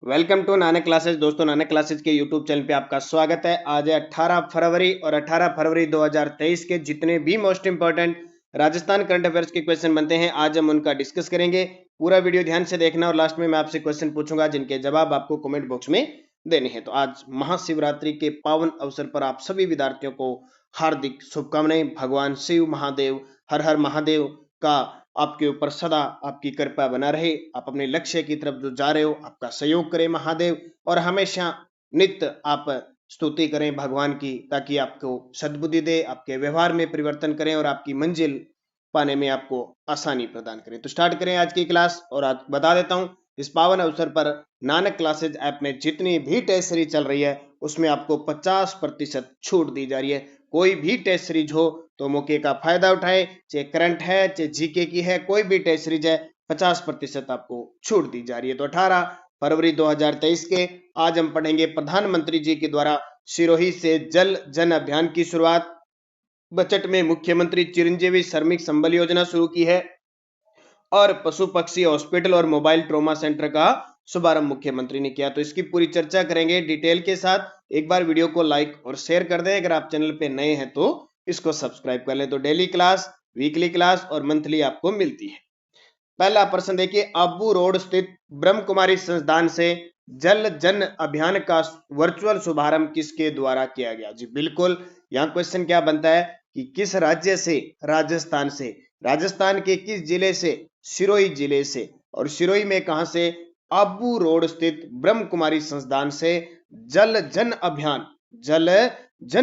Welcome to Nanak classes. दोस्तों, Nanak classes के YouTube channel पे आपका स्वागत है। आज है 18 फरवरी और 18 फरवरी 2023 के जितने भी most important Rajasthan current affairs के क्वेश्चन बनते हैं, आज हम उनका डिस्कस करेंगे। पूरा वीडियो ध्यान से देखना और लास्ट में मैं आपसे क्वेश्चन पूछूंगा जिनके जवाब आपको कमेंट बॉक्स में देने हैं। तो आज महाशिवरात्रि के पावन अवसर पर आप सभी विद्यार्थियों को हार्दिक शुभकामनाएं। भगवान शिव महादेव हर हर महादेव का आपके ऊपर सदा आपकी कृपा बना रहे। आप अपने लक्ष्य की तरफ जो जा रहे हो, आपका सहयोग करें महादेव, और हमेशा नित्य आप स्तुति करें भगवान की, ताकि आपको सद्बुद्धि दे, आपके व्यवहार में परिवर्तन करें और आपकी मंजिल पाने में आपको आसानी प्रदान करें। तो स्टार्ट करें आज की क्लास। और आज बता देता हूं, इस पावन अवसर पर नानक क्लासेज ऐप में जितनी भी टेस्ट सीरीज चल रही है उसमें आपको 50% छूट दी जा रही है। कोई भी टेस्ट सीरीज हो तो मौके का फायदा उठाए, चाहे करंट है चाहे जीके की है, कोई भी टेस्ट सीरीज है 50% आपको छूट दी जा रही है। तो 18 फरवरी 2023 के आज हम पढ़ेंगे प्रधानमंत्री जी के द्वारा सिरोही से जल जन अभियान की शुरुआत। बजट में मुख्यमंत्री चिरंजीवी श्रमिक संबल योजना शुरू की है और पशु पक्षी हॉस्पिटल और मोबाइल ट्रोमा सेंटर का शुभारंभ मुख्यमंत्री ने किया। तो इसकी पूरी चर्चा करेंगे डिटेल के साथ। एक बार वीडियो को लाइक और शेयर कर दें। अगर आप चैनल पे नए हैं तो इसको सब्सक्राइब कर लें। तो डेली क्लास, वीकली क्लास और मंथली आपको मिलती है। पहला प्रश्न देखिए, अब्बू रोड स्थित ब्रह्म कुमारी संस्थान से जल जन अभियान का वर्चुअल शुभारंभ किसके द्वारा किया गया? जी बिल्कुल, यहाँ क्वेश्चन क्या बनता है कि किस राज्य से? राजस्थान से। राजस्थान के किस जिले से? सिरोही जिले से। और सिरोही में कहां से? अब्बू रोड स्थित ब्रह्म कुमारी संस्थान से जल जन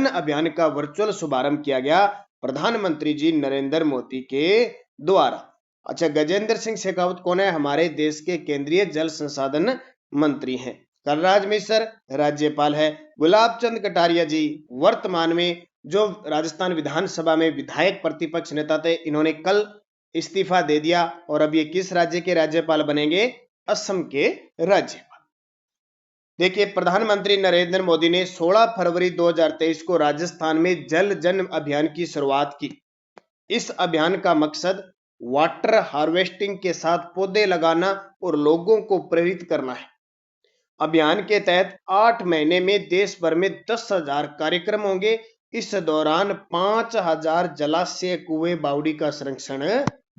अभियान का वर्चुअल शुभारंभ किया गया प्रधानमंत्री जी नरेंद्र मोदी के द्वारा। अच्छा, गजेंद्र सिंह शेखावत कौन है? हमारे देश के केंद्रीय जल संसाधन मंत्री हैं। कलराज मिश्र राज्यपाल है। गुलाब चंद कटारिया जी वर्तमान में जो राजस्थान विधानसभा में विधायक प्रतिपक्ष नेता थे, इन्होंने कल इस्तीफा दे दिया और अब ये किस राज्य के राज्यपाल बनेंगे? असम के राज्यपाल। देखिए, प्रधानमंत्री नरेंद्र मोदी ने 16 फरवरी 2023 को राजस्थान में जल जन अभियान की शुरुआत की। इस अभियान का मकसद वाटर हार्वेस्टिंग के साथ पौधे लगाना और लोगों को प्रेरित करना है। अभियान के तहत 8 महीने में देश भर में 10,000 कार्यक्रम होंगे। इस दौरान 5,000 जलाशय, कुएं, बावड़ी का संरक्षण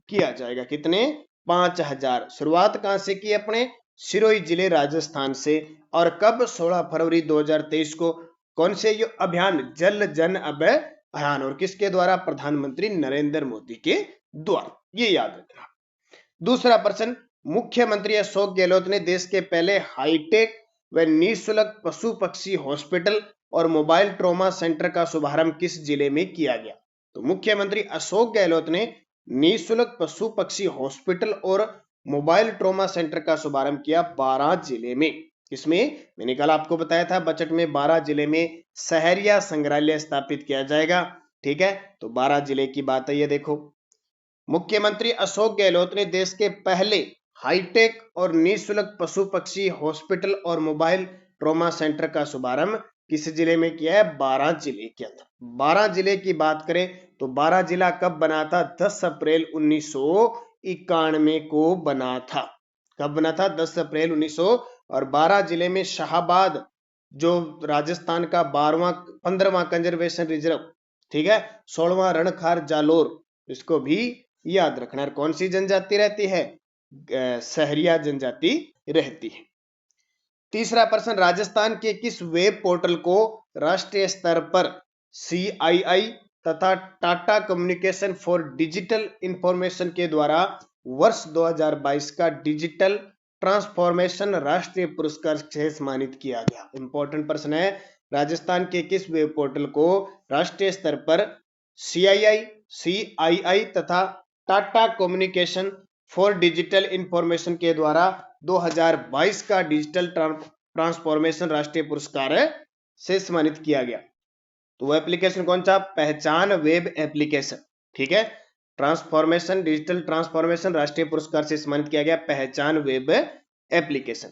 किया जाएगा। कितने? 5,000। शुरुआत कहां से की? अपने सिरोही जिले राजस्थान से। और कब? 16 फरवरी 2023 को। कौन से ये अभियान? जल जन अभियान। और किसके द्वारा? प्रधानमंत्री नरेंद्र मोदी के द्वारा। ये याद रखना। दूसरा प्रश्न, मुख्यमंत्री अशोक गहलोत ने देश के पहले हाईटेक व निःशुल्क पशु पक्षी हॉस्पिटल और मोबाइल ट्रोमा सेंटर का शुभारंभ किस जिले में किया गया? तो मुख्यमंत्री अशोक गहलोत ने निःशुल्क पशु पक्षी हॉस्पिटल और मोबाइल ट्रोमा सेंटर का शुभारंभ किया 12 जिले में। इसमें मैंने कल आपको बताया था बजट में 12 जिले में शहरिया संग्रहालय स्थापित किया जाएगा। ठीक है, तो 12 जिले की बात है ये। देखो, मुख्यमंत्री अशोक गहलोत ने देश के पहले हाईटेक और निःशुल्क पशु पक्षी हॉस्पिटल और मोबाइल ट्रोमा सेंटर का शुभारंभ किस जिले में किया है? 12 जिले के अंदर। 12 जिले की बात करें तो 12 जिला कब बना था? 10 अप्रैल 1991 को बना था। कब बना था? 10 अप्रैल 1900। और 12 जिले में शाहबाद, जो राजस्थान का 15वां कंजर्वेशन रिजर्व, ठीक है, 16वां रणखार जालोर, इसको भी याद रखना। कौन सी जनजाति रहती है? सहरिया जनजाति रहती है। तीसरा प्रश्न, राजस्थान के किस वेब पोर्टल को राष्ट्रीय स्तर पर CII तथा Tata communication for digital information के द्वारा वर्ष 2022 का डिजिटल ट्रांसफॉर्मेशन राष्ट्रीय पुरस्कार से सम्मानित किया गया? इंपॉर्टेंट प्रश्न है। राजस्थान के किस वेब पोर्टल को राष्ट्रीय स्तर पर CII तथा Tata communication for digital information के द्वारा 2022 का डिजिटल ट्रांसफॉर्मेशन राष्ट्रीय पुरस्कार से सम्मानित किया गया? तो वो एप्लीकेशन कौन सा? पहचान वेब एप्लीकेशन। ठीक है, ट्रांसफॉर्मेशन, डिजिटल ट्रांसफॉर्मेशन राष्ट्रीय पुरस्कार से सम्मानित किया गया पहचान वेब एप्लीकेशन।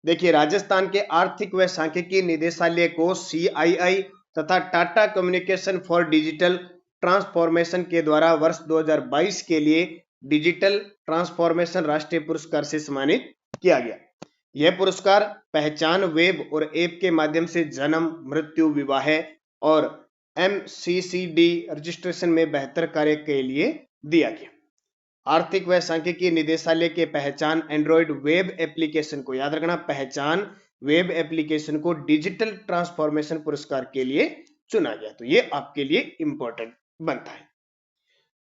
देखिए, राजस्थान के आर्थिक व सांख्यिकी निदेशालय को CII तथा Tata communication for digital transformation के द्वारा वर्ष 2022 के लिए डिजिटल ट्रांसफॉर्मेशन राष्ट्रीय पुरस्कार से सम्मानित किया गया। यह पुरस्कार पहचान वेब और ऐप के माध्यम से जन्म, मृत्यु, विवाह और MCCD रजिस्ट्रेशन में बेहतर कार्य के लिए दिया गया। आर्थिक व सांख्यिकी निदेशालय के पहचान एंड्रॉइड वेब एप्लीकेशन को, याद रखना, पहचान वेब एप्लीकेशन को डिजिटल ट्रांसफॉर्मेशन पुरस्कार के लिए चुना गया। तो ये आपके लिए इंपॉर्टेंट बनता है।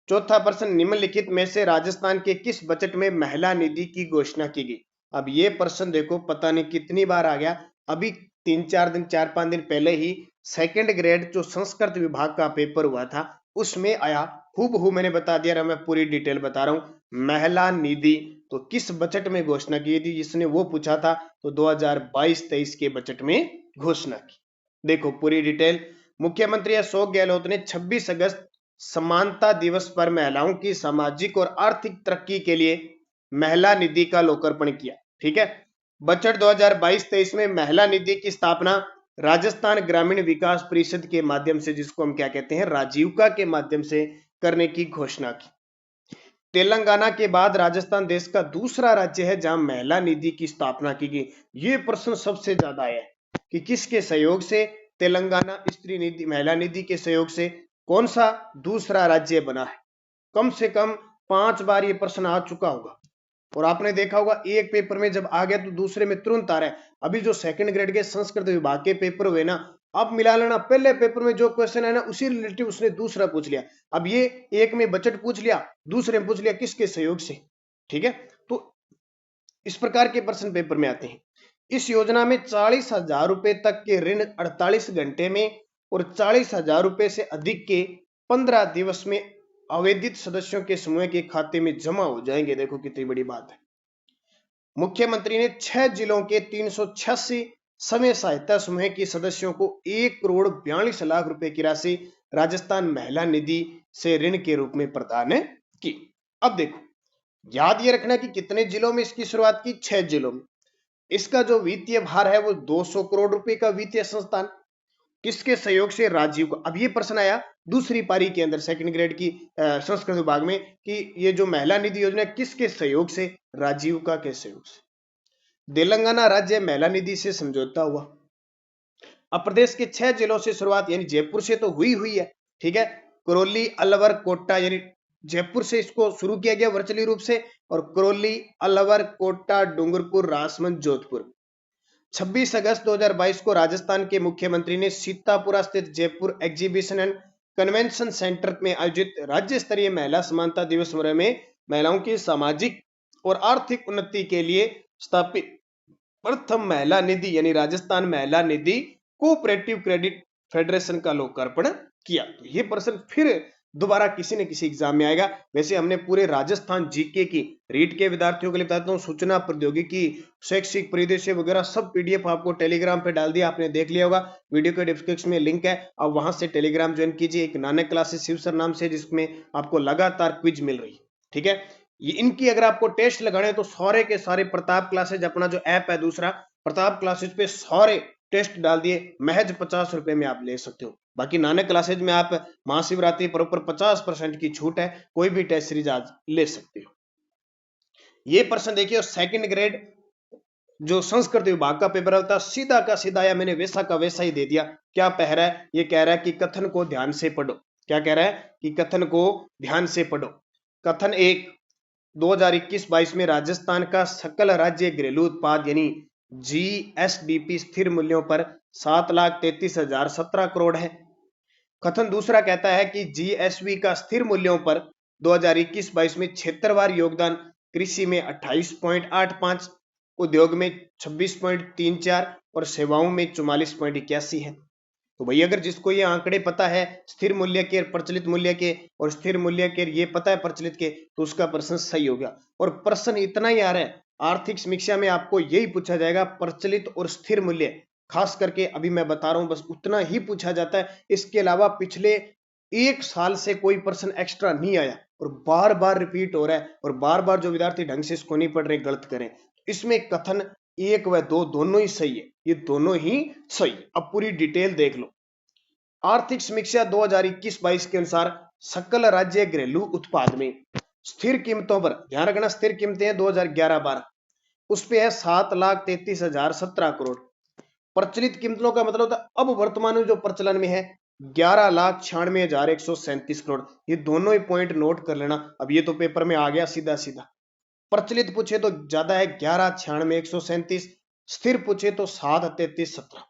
चौथा प्रश्न, निम्नलिखित में से राजस्थान के किस बजट में महिला निधि की घोषणा की गई? अब ये प्रश्न देखो पता नहीं कितनी बार आ गया। अभी 4-5 दिन पहले ही सेकंड ग्रेड जो संस्कृत विभाग का पेपर हुआ था उसमें आया, हूबहू मैंने बता दिया, मैं पूरी डिटेल बता रहा हूं। महिला निधि तो किस बजट में घोषणा की थी, जिसने वो पूछा था, तो 2022-23 के बजट में घोषणा की। देखो पूरी डिटेल। मुख्यमंत्री अशोक गहलोत ने 26 अगस्त समानता दिवस पर महिलाओं की सामाजिक और आर्थिक तरक्की के लिए महिला निधि का लोकार्पण किया। ठीक है। बजट 2022-23 में महिला निधि की स्थापना राजस्थान ग्रामीण विकास परिषद के माध्यम से, जिसको हम क्या कहते हैं, राजीविका के माध्यम से करने की घोषणा की। तेलंगाना के बाद राजस्थान देश का दूसरा राज्य है जहां महिला निधि की स्थापना की गई। ये प्रश्न सबसे ज्यादा आया है कि किसके सहयोग से तेलंगाना स्त्री निधि, महिला निधि के सहयोग से कौन सा दूसरा राज्य बना है। कम से कम 5 बार ये प्रश्न आ चुका होगा और आपने देखा होगा एक पेपर में जब आ गया तो दूसरे में तुरंत आ रहा है। अभी जो सेकंड ग्रेड के संस्कृत विभाग के पेपर हुए ना, अब मिला लेना, पहले पेपर में जो क्वेश्चन है ना उसी रिलेटिव उसने दूसरा पूछ लिया। अब ये एक में बजट पूछ लिया, दूसरे में पूछ लिया किसके सहयोग से। ठीक है। तो इस प्रकार के प्रश्न पेपर में आते हैं। इस योजना में 40,000 रुपए तक के ऋण 48 घंटे में और 40,000 रुपए से अधिक के 15 दिवस में आवेदित सदस्यों के समूह के खाते में जमा हो जाएंगे। देखो कितनी बड़ी बात है। मुख्यमंत्री ने 6 जिलों के 386 समय सहायता समूह की सदस्यों को 1,42,00,000 रुपए की राशि राजस्थान महिला निधि से ऋण के रूप में प्रदान की। अब देखो, याद ये रखना कि कितने जिलों में इसकी शुरुआत की, 6 जिलों में। इसका जो वित्तीय भार है वो 200 करोड़ रुपए का वित्तीय संस्थान, किसके सहयोग से, राजीव को। अब ये प्रश्न आया दूसरी पारी के अंदर सेकंड ग्रेड की संस्कृत विभाग में कि ये जो महिला निधि योजना किसके सहयोग से, राजीविका के सहयोग से। तेलंगाना राज्य महिला निधि से समझौता हुआ। अब प्रदेश के 6 जिलों से शुरुआत, यानी जयपुर से तो हुई है। ठीक है। करौली, अलवर, कोटा, यानी जयपुर से इसको शुरू किया गया वर्चुअली रूप से, और करौली, अलवर, कोटा, डूंगरपुर, राजसमंद, जोधपुर। 26 अगस्त 2022 को राजस्थान के मुख्यमंत्री ने सीतापुरा स्थित Jaipur exhibition and convention centre में आयोजित राज्य स्तरीय महिला समानता दिवस समारोह में महिलाओं की सामाजिक और आर्थिक उन्नति के लिए स्थापित प्रथम महिला निधि यानी राजस्थान महिला निधि कोऑपरेटिव क्रेडिट फेडरेशन का लोकार्पण किया। ये प्रश्न फिर दोबारा किसी न किसी एग्जाम में आएगा। वैसे हमने पूरे राजस्थान जीके की रीट के विद्यार्थियों के लिए बताता हूँ, सूचना प्रौद्योगिकी, शैक्षिक परिदृश्य वगैरह सब पीडीएफ आपको टेलीग्राम पे डाल दिया, आपने देख लिया होगा। वीडियो के डिस्क्रिप्शन में लिंक है, आप वहां से टेलीग्राम ज्वाइन कीजिए। एक नानक क्लासेस शिव सर नाम से, जिसमें आपको लगातार क्विज मिल रही है। ठीक है। ये इनकी अगर आपको टेस्ट लगाने तो सारे के सारे प्रताप क्लासेज, अपना जो ऐप है दूसरा प्रताप क्लासेज पे सारे टेस्ट डाल दिए, महज 50 रुपए में आप ले सकते हो। बाकी नानक क्लासेज में आप महाशिवरात्रि पर ऊपर 50% की छूट है, कोई भी टेस्ट सीरीज आज ले सकते हो। ये प्रश्न देखिए, और सेकंड ग्रेड जो संस्कृत विभाग का पेपर होता है सीधा का सीधा या मैंने वैसा का वैसा ही दे दिया। क्या कह रहा है, ये कह रहा है कि कथन को ध्यान से पढ़ो। क्या कह रहा है कि कथन को ध्यान से पढ़ो। कथन 1, 2021-22 में राजस्थान का सकल राज्य घरेलू उत्पाद यानी जीएसडीपी स्थिर मूल्यों पर 7,33,017 करोड़ है। कथन दूसरा कहता है कि जीएसवी का स्थिर मूल्यों पर 2021-22 में क्षेत्रवार योगदान कृषि में 28.85, उद्योग में 26.34 और सेवाओं में 44.81 है। तो भाई अगर जिसको ये आंकड़े पता है स्थिर मूल्य के, प्रचलित मूल्य के और स्थिर मूल्य के ये पता है प्रचलित के, तो उसका प्रश्न सही हो गया। और प्रश्न इतना ही आ रहा है, आर्थिक समीक्षा में आपको यही पूछा जाएगा, प्रचलित और स्थिर मूल्य, खास करके अभी मैं बता रहा हूं बस उतना ही पूछा जाता है। इसके अलावा पिछले 1 साल से कोई प्रश्न एक्स्ट्रा नहीं आया और बार बार रिपीट हो रहा है, और बार बार जो विद्यार्थी ढंग से इसको नहीं पढ़ रहे गलत करें। इसमें कथन 1 व 2 दोनों ही सही है, ये दोनों ही सही। अब पूरी डिटेल देख लो। आर्थिक समीक्षा 2021-22 के अनुसार सकल राज्य घरेलू उत्पाद में स्थिर कीमतों पर, ध्यान रखना स्थिर कीमतें 2011-12, उस पे है 7,33,017 करोड़। प्रचलित कीमतों का मतलब होता है अब वर्तमान में जो प्रचलन में है 11,96,137 करोड़। ये दोनों ही पॉइंट नोट कर लेना। अब ये तो पेपर में आ गया सीधा सीधा। प्रचलित पूछे तो ज्यादा है 11,96,137, स्थिर पूछे तो 7,33,17।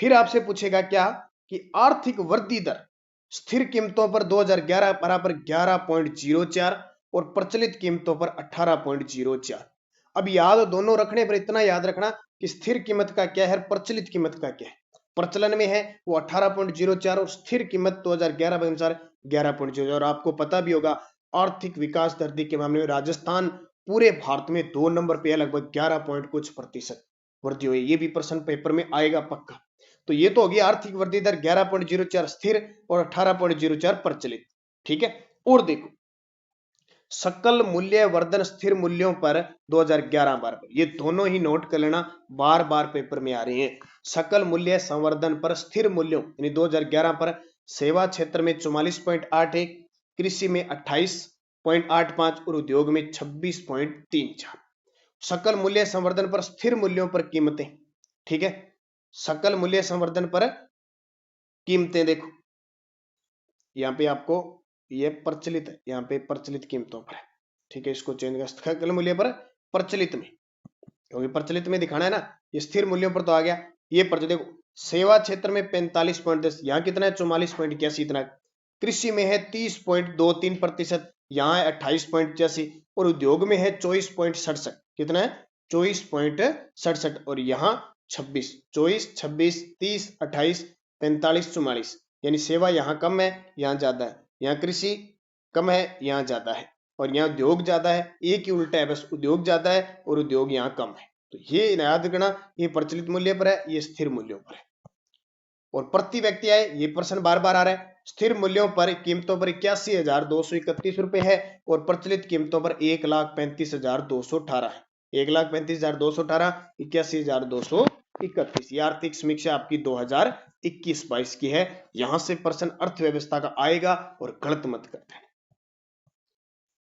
फिर आपसे पूछेगा क्या कि आर्थिक वृद्धि दर स्थिर कीमतों पर 2011 बराबर 11.04 और प्रचलित कीमतों पर 18.04। अब याद दोनों रखने पर इतना याद रखना कि स्थिर कीमत का क्या है, प्रचलित कीमत का क्या है। प्रचलन में है वो 18.04 और स्थिर कीमत 2011 के अनुसार 11.04। और आपको पता भी होगा आर्थिक विकास दर के मामले में राजस्थान पूरे भारत में 2 नंबर पे है, लगभग 11 पॉइंट कुछ प्रतिशत वृद्धि हुई। ये भी प्रश्न पेपर में आएगा पक्का। तो ये तो होगी आर्थिक वृद्धि दर 11.04 स्थिर और 18.04 प्रचलित। ठीक है। और देखो सकल मूल्य वर्धन स्थिर मूल्यों पर 2011 बार ये दोनों ही नोट कर लेना, बार बार पेपर में आ रही हैं। सकल मूल्य संवर्धन पर स्थिर मूल्यों यानी 2011 पर सेवा क्षेत्र में 44.81, कृषि में 28.85 और उद्योग में 26.34। सकल मूल्य संवर्धन पर स्थिर मूल्यों पर कीमतें। ठीक है, सकल मूल्य संवर्धन पर कीमतें देखो यहाँ पे आपको ये प्रचलित है, यहाँ पे प्रचलित कीमतों पर है। ठीक है, इसको चेंज कर सकल मूल्य पर प्रचलित में, क्योंकि प्रचलित में दिखाना है ना, ये स्थिर मूल्यों पर तो आ गया। ये प्रचलित देखो सेवा क्षेत्र में 45.10, यहाँ कितना है 44.81 इतना। कृषि में है 30.23%, यहाँ है 28.85 और उद्योग में है 24.67, कितना है 24.67 और यहाँ 26, 24, 26, 30, 28, 45, 44। यानी सेवा यहाँ कम है यहाँ ज्यादा है, यहाँ कृषि कम है यहाँ ज्यादा है और यहाँ उद्योग ज्यादा है। एक ही उल्टा है, बस उद्योग ज्यादा है और उद्योग यहाँ कम है। तो ये याद रखना, ये प्रचलित मूल्य पर है, ये स्थिर मूल्यों पर है। और प्रति व्यक्ति आए ये प्रश्न बार बार आ रहा है। स्थिर मूल्यों पर कीमतों पर 81,231 रुपए है और प्रचलित कीमतों पर 1,35,218 है। 1,35,218, 81,231। ये आर्थिक समीक्षा आपकी 2021-22 की है। यहां से प्रश्न अर्थव्यवस्था का आएगा और गलत मत करते हैं।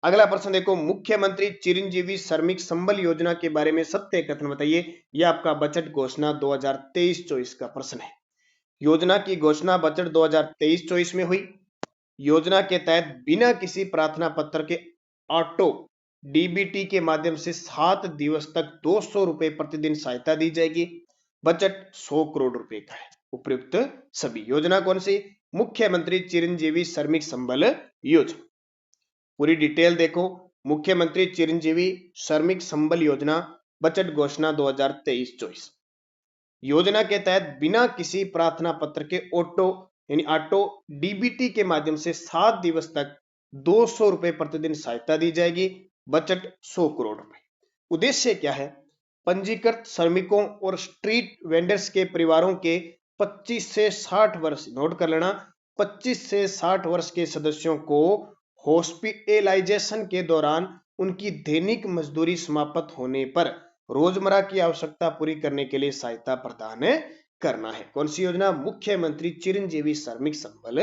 अगला प्रश्न देखो, मुख्यमंत्री चिरंजीवी श्रमिक संबल योजना के बारे में सत्य कथन बताइए। यह आपका बजट घोषणा 2023-24 का प्रश्न है। योजना की घोषणा बजट 2023-24 में हुई। योजना के तहत बिना किसी प्रार्थना पत्र के ऑटो डीबीटी के माध्यम से 7 दिवस तक 200 रुपए प्रतिदिन सहायता दी जाएगी। बजट 100 करोड़ रुपए का है। उपयुक्त सभी। योजना कौन सी? मुख्यमंत्री चिरंजीवी श्रमिक संबल योजना। पूरी डिटेल देखो, मुख्यमंत्री चिरंजीवी श्रमिक संबल योजना बजट घोषणा 2023-24। योजना के तहत बिना किसी प्रार्थना पत्र के ऑटो डीबीटी के माध्यम से 7 दिवस तक 200 रुपए प्रतिदिन सहायता दी जाएगी। बजट 100 करोड़ रुपए। उद्देश्य क्या है? पंजीकृत श्रमिकों और स्ट्रीट वेंडर्स के परिवारों के 25 से 60 वर्ष, नोट कर लेना, 25 से 60 वर्ष के सदस्यों को हॉस्पिटलाइजेशन के दौरान उनकी दैनिक मजदूरी समाप्त होने पर रोजमर्रा की आवश्यकता पूरी करने के लिए सहायता प्रदान करना है। कौन सी योजना? मुख्यमंत्री चिरंजीवी श्रमिक संबल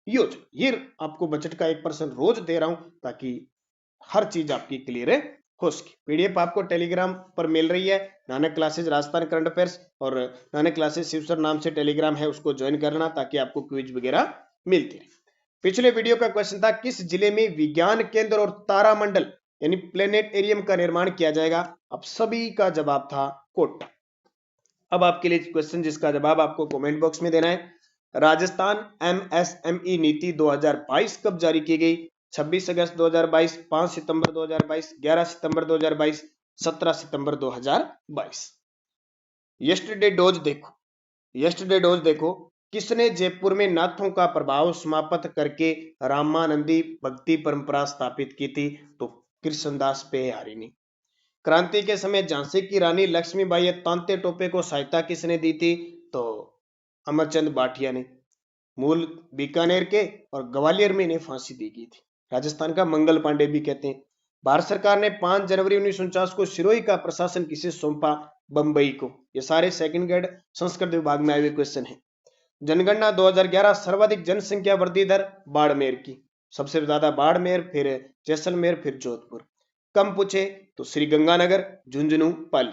योजना। ये आपको बजट का 1% रोज दे रहा हूं ताकि हर चीज आपकी क्लियर हो सके। पीडीएफ आपको टेलीग्राम पर मिल रही है। Nanak classes Rajasthan current affairs और नानक क्लासेज शिवसर नाम से टेलीग्राम है, उसको ज्वाइन करना ताकि आपको क्विज वगैरह मिलती रहे। पिछले वीडियो का क्वेश्चन था किस जिले में विज्ञान केंद्र और तारामंडल यानी प्लेनेटेरियम का निर्माण किया जाएगा? अब सभी का जवाब था कोटा। अब आपके लिए क्वेश्चन जिसका जवाब आपको कमेंट बॉक्स में देना है। राजस्थान एमएसएमई नीति 2022 कब जारी की गई? 26 अगस्त 2022, 5 सितंबर 2022, 11 सितंबर 2022, 17 सितंबर 2022। यस्टरडे डोज देखो, यस्टरडे डोज देखो, किसने जयपुर में नाथों का प्रभाव समाप्त करके रामानंदी भक्ति परंपरा स्थापित की थी? तो कृष्णदास पेयारी ने। क्रांति के समय झांसी की रानी लक्ष्मीबाई तांते टोपे को सहायता किसने दी थी? तो अमरचंद भाटिया ने। मूल बीकानेर के और ग्वालियर में इन्हें फांसी दी गई थी। राजस्थान का मंगल पांडे भी कहते हैं। भारत सरकार ने 5 जनवरी 1949 को सिरोही का प्रशासन किसे सौंपा? बंबई को। ये सारे सेकंड ग्रेड संस्कृत विभाग में आए हुए क्वेश्चन है। जनगणना 2011 सर्वाधिक जनसंख्या वृद्धि दर बाड़मेर की, सबसे ज्यादा बाड़मेर, फिर जैसलमेर, फिर जोधपुर। कम पूछे तो श्री गंगानगर, झुंझुनू, पाली।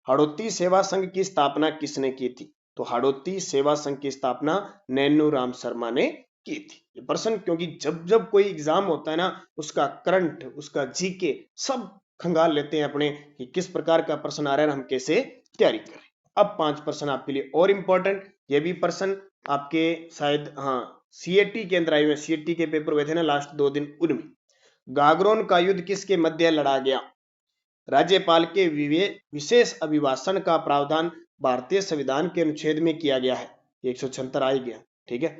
हाड़ौती सेवा संघ की स्थापना किसने की थी? तो हाड़ौती सेवा संघ की स्थापना नैनू राम शर्मा ने की थी। ये प्रश्न, क्योंकि जब जब कोई एग्जाम होता है ना, उसका करंट, उसका जीके सब खंगाल लेते हैं अपने कि किस प्रकार का प्रश्न आ रहा है, हम कैसे तैयारी करें। अब 5 प्रश्न आपके लिए और इंपॉर्टेंट, ये भी प्रश्न आपके शायद सीएटी के अंदर आए हुए, सीएटी के पेपर हुए थे ना लास्ट 2 दिन, उनमें गागरोन का युद्ध किसके मध्य लड़ा गया? राज्यपाल के विशेष अभिभाषण का प्रावधान भारतीय संविधान के अनुच्छेद में किया गया है, 176 आ ही गया, ठीक है।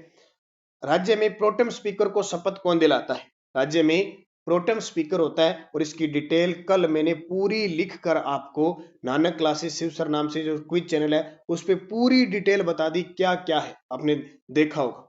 राज्य में प्रोटेम स्पीकर को शपथ कौन दिलाता है? राज्य में प्रोटेम स्पीकर होता है, और इसकी डिटेल कल मैंने पूरी लिख कर आपको नानक क्लासेस शिव सर नाम से जो क्विज चैनल है उस पर पूरी डिटेल बता दी, क्या क्या है आपने देखा होगा।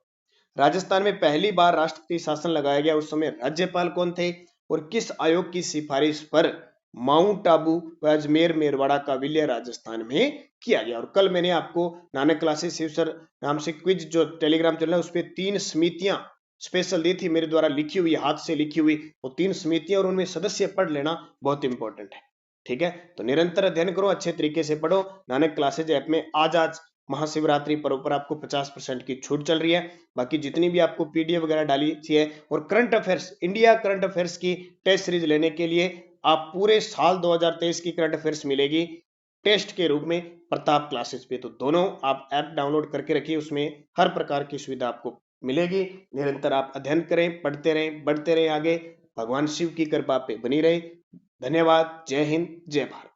राजस्थान में पहली बार राष्ट्रपति शासन लगाया गया, उस समय राज्यपाल कौन थे, और किस आयोग की सिफारिश पर माउंट आबू व अजमेर मेरवाड़ा का विलय राजस्थान में किया गया? और कल मैंने आपको नानक क्लासेस शिव सर नाम से क्विज जो टेलीग्राम चैनल है उस पर 3 समितियां स्पेशल दी थी मेरे द्वारा लिखी हुई, हाथ से लिखी हुई वो 3 समितियां, और उनमें सदस्य पढ़ लेना बहुत इंपॉर्टेंट है, ठीक है। तो निरंतर अध्ययन करो, अच्छे तरीके से पढ़ो। नानक क्लासेज ऐप में आज महाशिवरात्रि पर्व पर आपको 50% की छूट चल रही है। बाकी जितनी भी आपको पीडीएफ वगैरह डाली चाहिए, और current affairs, India current affairs की टेस्ट सीरीज लेने के लिए आप पूरे साल 2023 की करंट अफेयर्स मिलेगी टेस्ट के रूप में प्रताप क्लासेस पे। तो दोनों आप ऐप डाउनलोड करके रखिए, उसमें हर प्रकार की सुविधा आपको मिलेगी। निरंतर आप अध्ययन करें, पढ़ते रहें, बढ़ते रहें आगे। भगवान शिव की कृपा पे बनी रहे। धन्यवाद। जय हिंद, जय भारत।